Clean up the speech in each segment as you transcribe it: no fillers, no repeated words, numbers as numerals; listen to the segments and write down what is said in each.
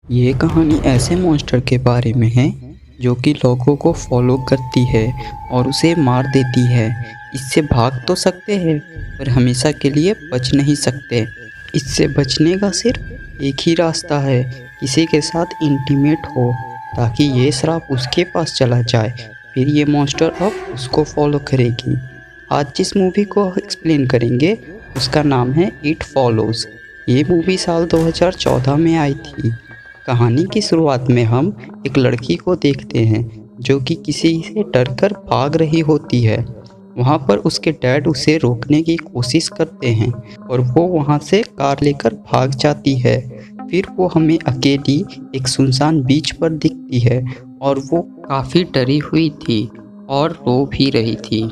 ये कहानी ऐसे मॉन्स्टर के बारे में है जो कि लोगों को फॉलो करती है और उसे मार देती है। इससे भाग तो सकते हैं पर हमेशा के लिए बच नहीं सकते। इससे बचने का सिर्फ एक ही रास्ता है, किसी के साथ इंटीमेट हो ताकि ये श्राप उसके पास चला जाए। फिर ये मॉन्स्टर अब उसको फॉलो करेगी। आज जिस मूवी को एक्सप्लेन करेंगे उसका नाम है इट फॉलोज। ये मूवी साल 2014 में आई थी। कहानी की शुरुआत में हम एक लड़की को देखते हैं जो कि किसी से डरकर भाग रही होती है। वहाँ पर उसके डैड उसे रोकने की कोशिश करते हैं और वो वहाँ से कार लेकर भाग जाती है। फिर वो हमें अकेली एक सुनसान बीच पर दिखती है और वो काफ़ी डरी हुई थी और रो भी रही थी।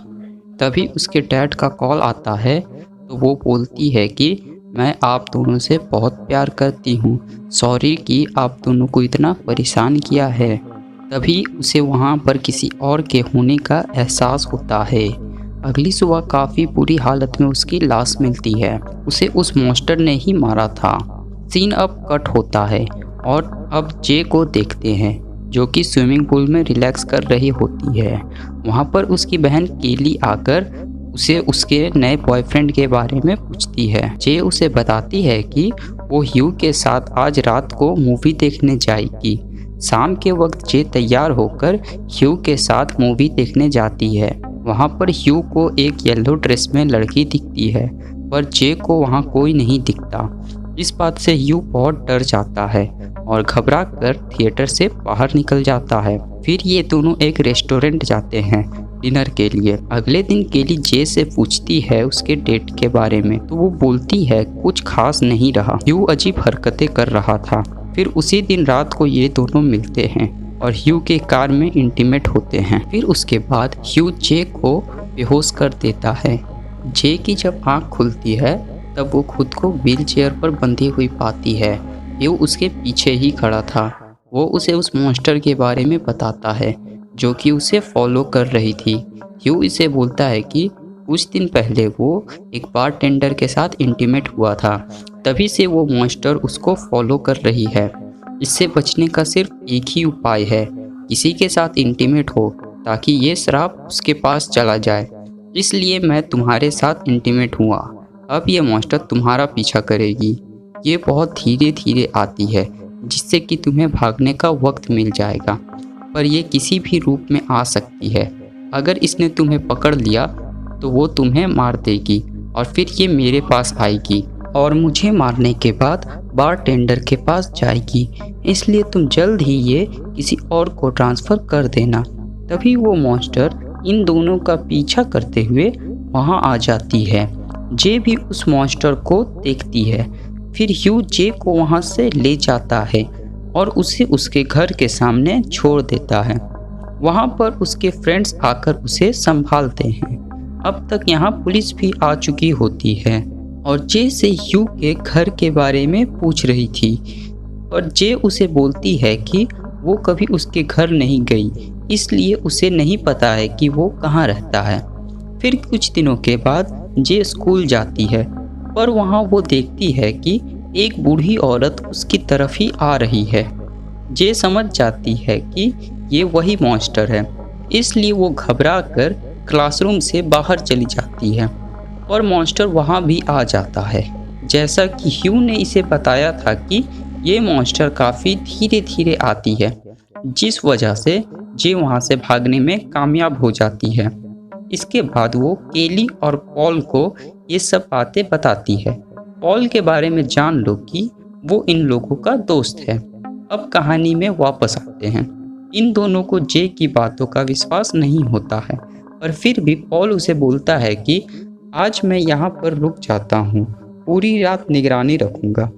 तभी उसके डैड का कॉल आता है तो वो बोलती है कि मैं आप दोनों से बहुत प्यार करती हूँ, सॉरी कि आप दोनों को इतना परेशान किया है। तभी उसे वहाँ पर किसी और के होने का एहसास होता है। अगली सुबह काफ़ी बुरी हालत में उसकी लाश मिलती है। उसे उस मॉन्स्टर ने ही मारा था। सीन अब कट होता है और अब जे को देखते हैं जो कि स्विमिंग पूल में रिलैक्स कर रही होती है। वहाँ पर उसकी बहन केली आकर उसे उसके नए बॉयफ्रेंड के बारे में पूछती है। जे उसे बताती है कि वो ह्यू के साथ आज रात को मूवी देखने जाएगी। शाम के वक्त जे तैयार होकर ह्यू के साथ मूवी देखने जाती है। वहाँ पर ह्यू को एक येलो ड्रेस में लड़की दिखती है पर जे को वहाँ कोई नहीं दिखता। इस बात से ह्यू बहुत डर जाता है और घबरा कर थिएटर से बाहर निकल जाता है। फिर ये दोनों एक रेस्टोरेंट जाते हैं डिनर के लिए। अगले दिन केली जे से पूछती है उसके डेट के बारे में तो वो बोलती है कुछ खास नहीं रहा, ह्यू अजीब हरकतें कर रहा था। फिर उसी दिन रात को ये दोनों मिलते हैं और ह्यू के कार में इंटीमेट होते हैं। फिर उसके बाद ह्यू जे को बेहोश कर देता है। जे की जब आँख खुलती है तब वो खुद को व्हील चेयर पर बंधी हुई पाती है। ह्यू उसके पीछे ही खड़ा था। वो उसे उस मॉन्स्टर के बारे में बताता है जो कि उसे फॉलो कर रही थी। ह्यू इसे बोलता है कि कुछ दिन पहले वो एक बारटेंडर के साथ इंटीमेट हुआ था, तभी से वो मॉन्स्टर उसको फॉलो कर रही है। इससे बचने का सिर्फ एक ही उपाय है, किसी के साथ इंटीमेट हो ताकि ये श्राप उसके पास चला जाए। इसलिए मैं तुम्हारे साथ इंटीमेट हुआ। अब ये मॉन्स्टर तुम्हारा पीछा करेगी। ये बहुत धीरे धीरे आती है जिससे कि तुम्हें भागने का वक्त मिल जाएगा, पर ये किसी भी रूप में आ सकती है। अगर इसने तुम्हें पकड़ लिया तो वो तुम्हें मार देगी और फिर ये मेरे पास आएगी और मुझे मारने के बाद बारटेंडर के पास जाएगी। इसलिए तुम जल्द ही ये किसी और को ट्रांसफ़र कर देना। तभी वो मॉन्स्टर इन दोनों का पीछा करते हुए वहाँ आ जाती है। जे भी उस मॉन्स्टर को देखती है। फिर ह्यू जे को वहाँ से ले जाता है और उसे उसके घर के सामने छोड़ देता है। वहाँ पर उसके फ्रेंड्स आकर उसे संभालते हैं। अब तक यहाँ पुलिस भी आ चुकी होती है और जे से ह्यू के घर के बारे में पूछ रही थी, पर जे उसे बोलती है कि वो कभी उसके घर नहीं गई, इसलिए उसे नहीं पता है कि वो कहाँ रहता है। फिर कुछ दिनों के बाद जे स्कूल जाती है पर वहाँ वो देखती है कि एक बूढ़ी औरत उसकी तरफ ही आ रही है। जे समझ जाती है कि ये वही मॉन्स्टर है, इसलिए वो घबरा कर क्लासरूम से बाहर चली जाती है और मॉन्स्टर वहाँ भी आ जाता है। जैसा कि ह्यू ने इसे बताया था कि ये मॉन्स्टर काफ़ी धीरे धीरे आती है, जिस वजह से जे वहाँ से भागने में कामयाब हो जाती है। इसके बाद वो केली और पॉल को ये सब बातें बताती है। पॉल के बारे में जान लो कि वो इन लोगों का दोस्त है। अब कहानी में वापस आते हैं। इन दोनों को जे की बातों का विश्वास नहीं होता है, पर फिर भी पॉल उसे बोलता है कि आज मैं यहाँ पर रुक जाता हूँ, पूरी रात निगरानी रखूँगा।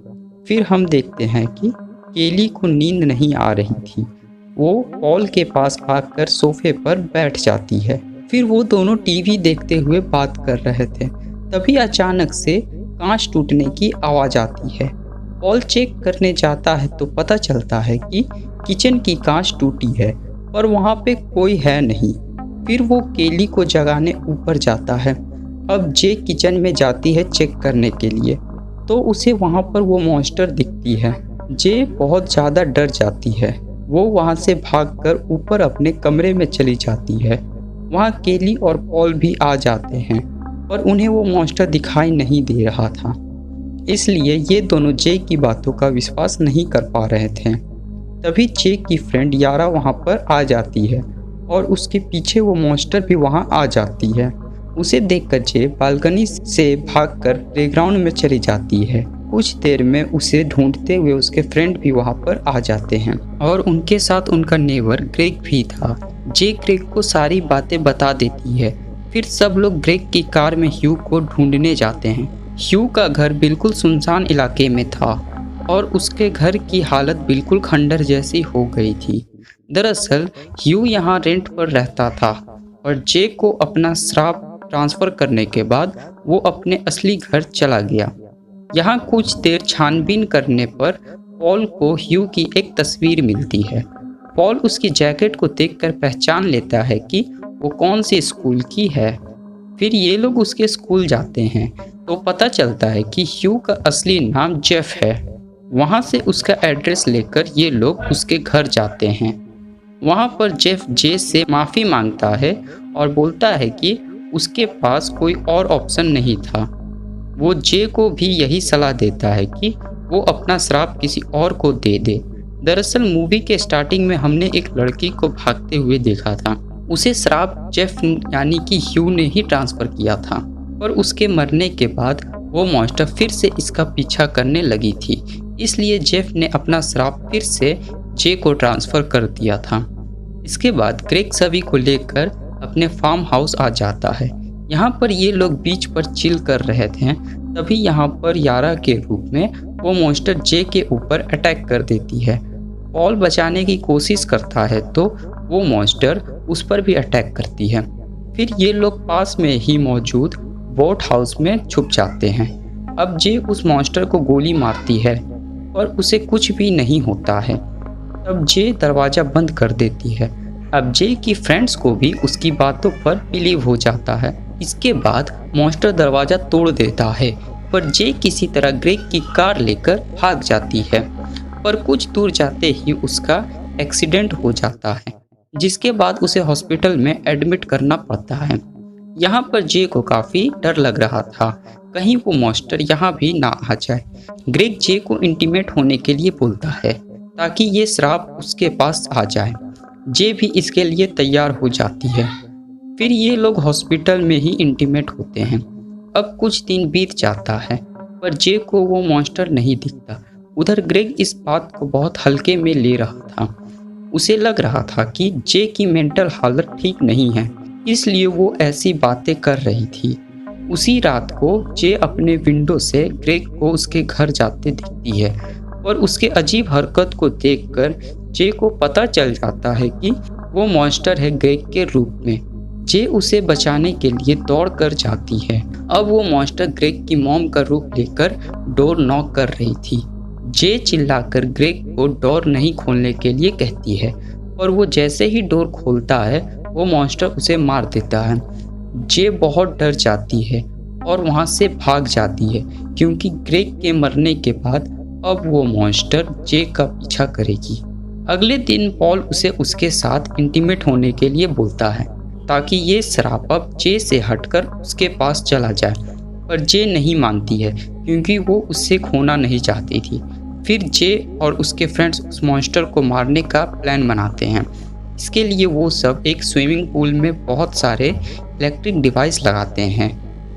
फिर हम देखते हैं कि केली को नींद नहीं आ रही थी। वो पॉल के पास आकर सोफे पर बैठ जाती है। फिर वो दोनों टीवी देखते हुए बात कर रहे थे। तभी अचानक से कांच टूटने की आवाज़ आती है। पॉल चेक करने जाता है तो पता चलता है कि किचन की कांच टूटी है पर वहाँ पे कोई है नहीं। फिर वो केली को जगाने ऊपर जाता है। अब जे किचन में जाती है चेक करने के लिए तो उसे वहाँ पर वो मॉन्स्टर दिखती है जे बहुत ज़्यादा डर जाती है। वो वहाँ से भागकर ऊपर अपने कमरे में चली जाती है। वहाँ केली और पॉल भी आ जाते हैं, पर उन्हें वो मॉन्स्टर दिखाई नहीं दे रहा था। इसलिए ये दोनों जे की बातों का विश्वास नहीं कर पा रहे थे। तभी जे की फ्रेंड यारा वहाँ पर आ जाती है और उसके पीछे वो मॉन्स्टर भी वहाँ आ जाती है। उसे देखकर जे बालकनी से भागकर प्लेग्राउंड में चली जाती है। कुछ देर में उसे ढूंढते हुए उसके फ्रेंड भी वहाँ पर आ जाते हैं और उनके साथ उनका नेबर ग्रेग भी था। जे ग्रेग को सारी बातें बता देती है। फिर सब लोग ग्रेग की कार में ह्यू को ढूंढने जाते हैं। ह्यू का घर बिल्कुल सुनसान इलाके में था और उसके घर की हालत बिल्कुल खंडर जैसी हो गई थी। दरअसल ह्यू यहाँ रेंट पर रहता था और जे को अपना श्राप ट्रांसफ़र करने के बाद वो अपने असली घर चला गया। यहाँ कुछ देर छानबीन करने पर पॉल को ह्यू की एक तस्वीर मिलती है। पॉल उसकी जैकेट को देखकर पहचान लेता है कि वो कौन सी स्कूल की है। फिर ये लोग उसके स्कूल जाते हैं तो पता चलता है कि ह्यू का असली नाम जेफ है। वहाँ से उसका एड्रेस लेकर ये लोग उसके घर जाते हैं। वहाँ पर जेफ जे से माफ़ी मांगता है और बोलता है कि उसके पास कोई और ऑप्शन नहीं था। वो जे को भी यही सलाह देता है कि वो अपना श्राप किसी और को दे दे। दरअसल मूवी के स्टार्टिंग में हमने एक लड़की को भागते हुए देखा था। उसे श्राप जेफ यानी कि ह्यू ने ही ट्रांसफ़र किया था, पर उसके मरने के बाद वो मॉन्स्टर फिर से इसका पीछा करने लगी थी। इसलिए जेफ ने अपना श्राप फिर से जे को ट्रांसफ़र कर दिया था। इसके बाद ग्रेग सभी को लेकर अपने फार्म हाउस आ जाता है। यहाँ पर ये लोग बीच पर चिल कर रहे थे। तभी यहाँ पर यारा के रूप में वो मॉन्स्टर जे के ऊपर अटैक कर देती है। पॉल बचाने की कोशिश करता है तो वो मॉन्स्टर उस पर भी अटैक करती है। फिर ये लोग पास में ही मौजूद बोट हाउस में छुप जाते हैं। अब जे उस मॉन्स्टर को गोली मारती है और उसे कुछ भी नहीं होता है। तब जे दरवाज़ा बंद कर देती है। अब जे की फ्रेंड्स को भी उसकी बातों पर बिलीव हो जाता है। इसके बाद मॉन्स्टर दरवाज़ा तोड़ देता है, पर जे किसी तरह ग्रेग की कार लेकर भाग जाती है। पर कुछ दूर जाते ही उसका एक्सीडेंट हो जाता है, जिसके बाद उसे हॉस्पिटल में एडमिट करना पड़ता है। यहाँ पर जे को काफ़ी डर लग रहा था, कहीं वो मॉन्स्टर यहाँ भी ना आ जाए। ग्रेग जे को इंटीमेट होने के लिए बोलता है ताकि ये श्राप उसके पास आ जाए। जे भी इसके लिए तैयार हो जाती है। फिर ये लोग हॉस्पिटल में ही इंटीमेट होते हैं। अब कुछ दिन बीत जाता है, पर जे को वो मॉन्स्टर नहीं दिखता। उधर ग्रेग इस बात को बहुत हल्के में ले रहा था। उसे लग रहा था कि जे की मेंटल हालत ठीक नहीं है, इसलिए वो ऐसी बातें कर रही थी। उसी रात को जे अपने विंडो से ग्रेग को उसके घर जाते दिखती है और उसके अजीब हरकत को देखकर जे को पता चल जाता है कि वो मॉन्स्टर है ग्रेग के रूप में। जे उसे बचाने के लिए दौड़ कर जाती है। अब वो मॉन्स्टर ग्रेग की मॉम का रूप लेकर डोर नॉक कर रही थी। जे चिल्लाकर ग्रेग को डोर नहीं खोलने के लिए कहती है और वो जैसे ही डोर खोलता है वो मॉन्स्टर उसे मार देता है। जे बहुत डर जाती है और वहाँ से भाग जाती है, क्योंकि ग्रेग के मरने के बाद अब वो मॉन्स्टर जे का पीछा करेगी। अगले दिन पॉल उसे उसके साथ इंटीमेट होने के लिए बोलता है ताकि ये श्राप अब जे से हटकर उसके पास चला जाए, पर जे नहीं मानती है क्योंकि वो उससे खोना नहीं चाहती थी। फिर जे और उसके फ्रेंड्स उस मॉन्स्टर को मारने का प्लान बनाते हैं। इसके लिए वो सब एक स्विमिंग पूल में बहुत सारे इलेक्ट्रिक डिवाइस लगाते हैं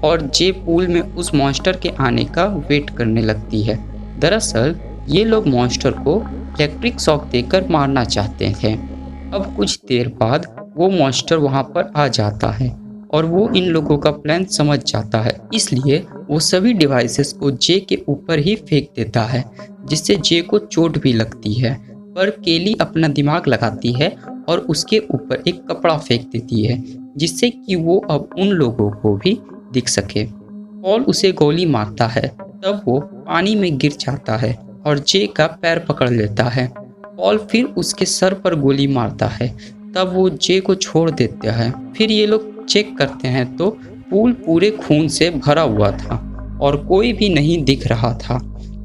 और जे पूल में उस मॉन्स्टर के आने का वेट करने लगती है। दरअसल ये लोग मॉन्स्टर को इलेक्ट्रिक शॉक देकर मारना चाहते थे। अब कुछ देर बाद वो मॉन्स्टर वहाँ पर आ जाता है और वो इन लोगों का प्लान समझ जाता है, इसलिए वो सभी डिवाइसेस को जे के ऊपर ही फेंक देता है, जिससे जे को चोट भी लगती है। पर केली अपना दिमाग लगाती है और उसके ऊपर एक कपड़ा फेंक देती है, जिससे कि वो अब उन लोगों को भी दिख सके। पॉल उसे गोली मारता है, तब वो पानी में गिर जाता है और जे का पैर पकड़ लेता है। पॉल फिर उसके सर पर गोली मारता है, तब वो जे को छोड़ देता है। फिर ये लोग चेक करते हैं तो पूल पूरे खून से भरा हुआ था और कोई भी नहीं दिख रहा था।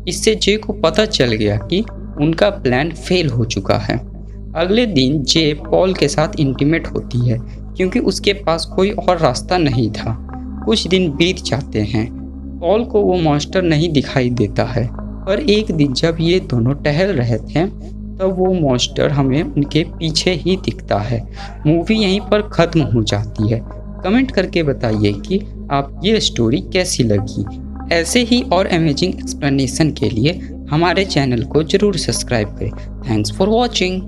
इससे जे को पता चल गया कि उनका प्लान फेल हो चुका है। अगले दिन जे पॉल के साथ इंटीमेट होती है क्योंकि उसके पास कोई और रास्ता नहीं था। कुछ दिन बीत जाते हैं। पॉल को वो मॉन्स्टर नहीं दिखाई देता है, पर एक दिन जब ये दोनों टहल रहे थे तब वो मॉन्स्टर हमें उनके पीछे ही दिखता है। मूवी यहीं पर ख़त्म हो जाती है। कमेंट करके बताइए कि आप ये स्टोरी कैसी लगी। ऐसे ही और अमेजिंग एक्सप्लेनेशन के लिए हमारे चैनल को ज़रूर सब्सक्राइब करें। Thanks for watching.